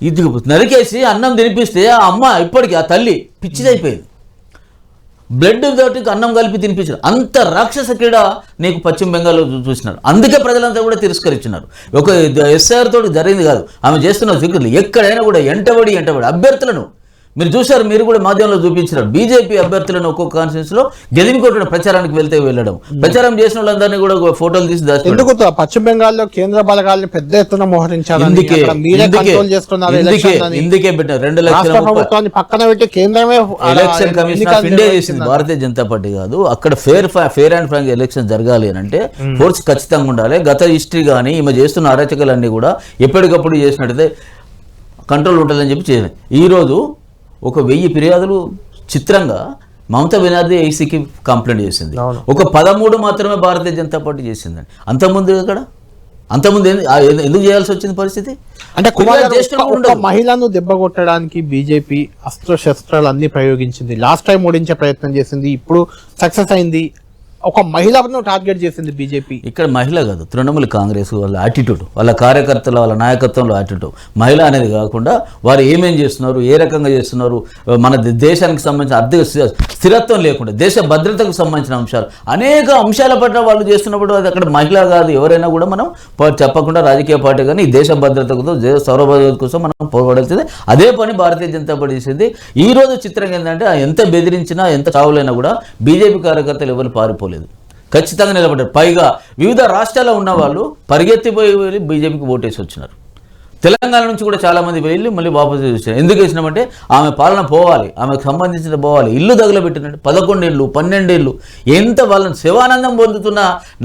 ఇది నరికేసి అన్నం తినిపిస్తే ఆ అమ్మ ఇప్పటికీ ఆ తల్లి పిచ్చిదైపోయింది. బ్లడ్ తోటి అన్నం కలిపి తినిపించారు. అంత రాక్షస క్రీడ నీకు పశ్చిమ బెంగాల్లో చూసినారు. అందుకే ప్రజలంతా కూడా తిరస్కరించినారు. ఒక ఎస్ఐఆర్ తోటి జరిగింది కాదు, ఆమె చేస్తున్న ఫిగర్లు ఎక్కడైనా కూడా ఎంటబడి అభ్యర్థులను మీరు చూశారు, మీరు కూడా మాధ్యమంలో చూపించారు. బీజేపీ అభ్యర్థులను ఒక్కొక్క కాన్స్టిట్యూన్సీలో గెలిమికొట్టడం, ప్రచారానికి వెళ్ళడం, ప్రచారం చేసిన వాళ్ళందరినీ కూడా ఫోటోలు తీసి ఎందుకు పశ్చిమ బెంగాల్లో కేంద్ర బలగాలను పెద్ద ఎత్తున మోహరించారు. ఇందుకే పెట్టారు 2 లక్షల ప్రభుత్వాన్ని పక్కన పెట్టి కేంద్రమే ఎలక్షన్ కమిషన్ ఆఫ్ ఇండియా చేసింది, భారతీయ జనతా పార్టీ కాదు. అక్కడ ఫేర్ అండ్ ఫ్రాంక్ ఎలక్షన్ జరగాలి అని అంటే ఫోర్స్ ఖచ్చితంగా ఉండాలి. గత హిస్టరీ కానీ ఈమె చేస్తున్న అరాచకాలన్నీ కూడా ఎప్పటికప్పుడు చేసినట్టయితే కంట్రోల్ ఉంటుందని చెప్పి చేయాలి. ఈరోజు ఒక 1000 ఫిర్యాదులు చిత్రంగా మమతా బెనర్జీ ఐసీకి కంప్లైంట్ చేసింది. ఒక 13 మాత్రమే భారతీయ జనతా పార్టీ చేసిందండి. అంతకుముందు ఎందుకు చేయాల్సి వచ్చింది పరిస్థితి అంటే మహిళను దెబ్బకొట్టడానికి బీజేపీ అస్త్రశస్త్రాలు అన్ని ప్రయోగించింది. లాస్ట్ టైం ఓడించే ప్రయత్నం చేసింది, ఇప్పుడు సక్సెస్ అయింది. ఒక మహిళను టార్గెట్ చేసింది బీజేపీ. ఇక్కడ మహిళ కాదు, తృణమూల్ కాంగ్రెస్ వాళ్ళ యాటిట్యూడ్, వాళ్ళ కార్యకర్తల వాళ్ళ నాయకత్వంలో యాటిట్యూడ్. మహిళ అనేది కాకుండా వారు ఏమేం చేస్తున్నారు, ఏ రకంగా చేస్తున్నారు, మన దేశానికి సంబంధించిన ఆర్థిక స్థిరత్వం లేకుండా దేశ భద్రతకు సంబంధించిన అంశాలు, అనేక అంశాల పట్ల వాళ్ళు చేస్తున్నప్పుడు అది అక్కడ మహిళ కాదు ఎవరైనా కూడా మనం చెప్పకుండా రాజకీయ పార్టీ కానీ ఈ దేశ భద్రతకు సౌరభద్రత కోసం మనం పోరాడాల్సింది. అదే పని భారతీయ జనతా పార్టీ చేసింది. ఈ రోజు చిత్రంగా ఏంటంటే ఎంత బెదిరించినా ఎంత చావులైనా కూడా బీజేపీ కార్యకర్తలు ఎవరు పారిపోలేదు, ఖచ్చితంగా నిలబడ్డారు. పైగా వివిధ రాష్ట్రాల్లో ఉన్న వాళ్ళు పరిగెత్తిపోయి వెళ్ళి బీజేపీకి ఓటేసి వచ్చినారు. తెలంగాణ నుంచి కూడా చాలామంది వెళ్ళి మళ్ళీ వాపసు వచ్చారు. ఎందుకు వేసినామంటే ఆమె పాలన పోవాలి, ఆమెకు సంబంధించిన పోవాలి. ఇల్లు తగలబెట్టినట్టు 11 ఏళ్ళు 12 ఏళ్ళు ఎంత వాళ్ళని శివానందం పొందుతున్న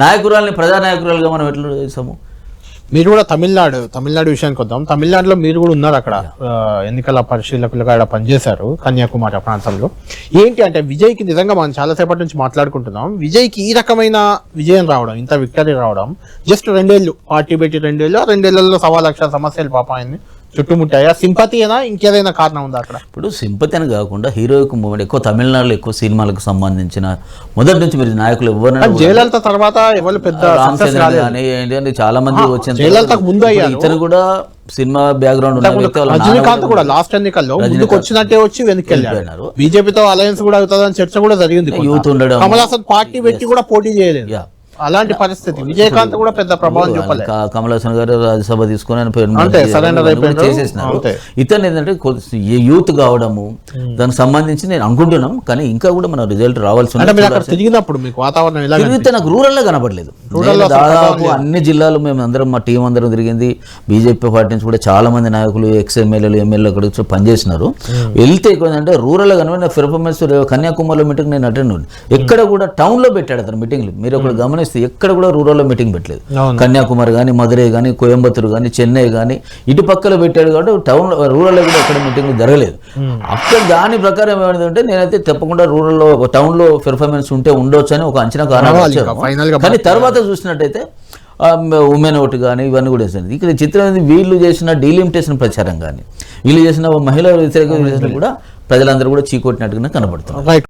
నాయకురాలని ప్రజానాయకురాలుగా మనం ఎట్లా చేసాము. మీరు కూడా తమిళనాడు విషయానికి వద్దాం. తమిళనాడులో మీరు కూడా ఉన్నారు, అక్కడ ఎన్నికల పరిశీలకులుగా ఇక్కడ పనిచేశారు కన్యాకుమారి ప్రాంతంలో. ఏంటి అంటే విజయ్కి నిజంగా మనం చాలాసేపటి నుంచి మాట్లాడుకుంటున్నాం, విజయ్కి ఈ రకమైన విజయం రావడం, ఇంత విక్టరీ రావడం జస్ట్ 2 ఏళ్ళు పార్టీ పెట్టి 2 ఏళ్ళు, 2 ఏళ్లలో 1,00,000 సమస్యలు పాప ఆయన్ని చుట్టుముట్టాయా? సింపతి అయినా ఇంకేదైనా కారణం ఉందా అక్కడ? ఇప్పుడు సింపతి అని కాకుండా హీరోయిక్ మూమెంట్ ఎక్కువ తమిళనాడులో ఎక్కువ సినిమాలకు సంబంధించిన మొదటి నుంచి మీరు నాయకులు ఎవరైనా జయలలిత తర్వాత ఎవరు పెద్ద చాలా మంది వచ్చిన జయలలితకు ముందు ఇతను కూడా సినిమా బ్యాక్గ్రౌండ్ రజనీకాంత్ కూడా లాస్ట్ ఎన్నికల్లో ముందుకు వచ్చినట్టే వచ్చి వెనక్కి వెళ్ళారు. బీజేపీతో అలయన్స్ కూడా అవుతుందని చర్చ కూడా జరిగింది. యూత్ ఉండడం, కమల్ హాసన్ పార్టీ పెట్టి కూడా పోటీ చేయలేదు. అలాంటి పరిస్థితి విజయకాంత్ కూడా పెద్ద ప్రభావం చూపలేదు. కమల్ హాసన్ గారు రాజ్యసభ తీసుకుని చేసేసినారు. ఇతను ఏంటంటే యూత్ కావడము దానికి సంబంధించి నేను అనుకుంటున్నాం, కానీ ఇంకా కూడా మన రిజల్ట్ రావాల్సి ఉంది. తిరిగినప్పుడు మీకు వాతావరణం తిరిగితే నాకు రూరల్లో కనబడలేదు. దాదాపు అన్ని జిల్లాలు మేము అందరం మా టీం అందరం తిరిగింది. బీజేపీ పార్టీ నుంచి కూడా చాలా మంది నాయకులు ఎమ్మెల్యేలు అక్కడ పనిచేసినారు. వెళ్తే ఎక్కువ అంటే రూరల్ కనబడిన పెర్ఫార్మెన్స్ కన్యాకుమారిలో మీటింగ్ నేను అటెండ్ ఉంది. ఎక్కడ కూడా టౌన్ లో పెట్టాడు అతను మీటింగ్లు. మీరు ఒకటి గమనిస్తే ఎక్కడ కూడా రూరల్లో మీటింగ్ పెట్టలేదు. కన్యాకుమారి కానీ, మధురై కానీ, కోయంబత్తూరు కానీ, చెన్నై కానీ ఇటు పక్కలో పెట్టాడు కాబట్టి టౌన్ రూరల్లో కూడా ఎక్కడ మీటింగ్ జరగలేదు. అక్కడ దాని ప్రకారం ఏమైందంటే నేనైతే తప్పకుండా రూరల్లో టౌన్లో పెర్ఫార్మెన్స్ ఉంటే ఉండొచ్చు అని ఒక అంచనా కారణం. కానీ తర్వాత చూసినట్టయితే ఉమెన్ ఓటు కానీ ఇవన్నీ కూడా వేసింది. ఇక్కడ చిత్రం వీళ్ళు చేసిన డీలిమిటేషన్ ప్రచారం కానీ వీళ్ళు చేసిన మహిళా వ్యతిరేక కూడా ప్రజలందరూ కూడా చీకొట్టినట్టుగా కనబడుతున్నారు.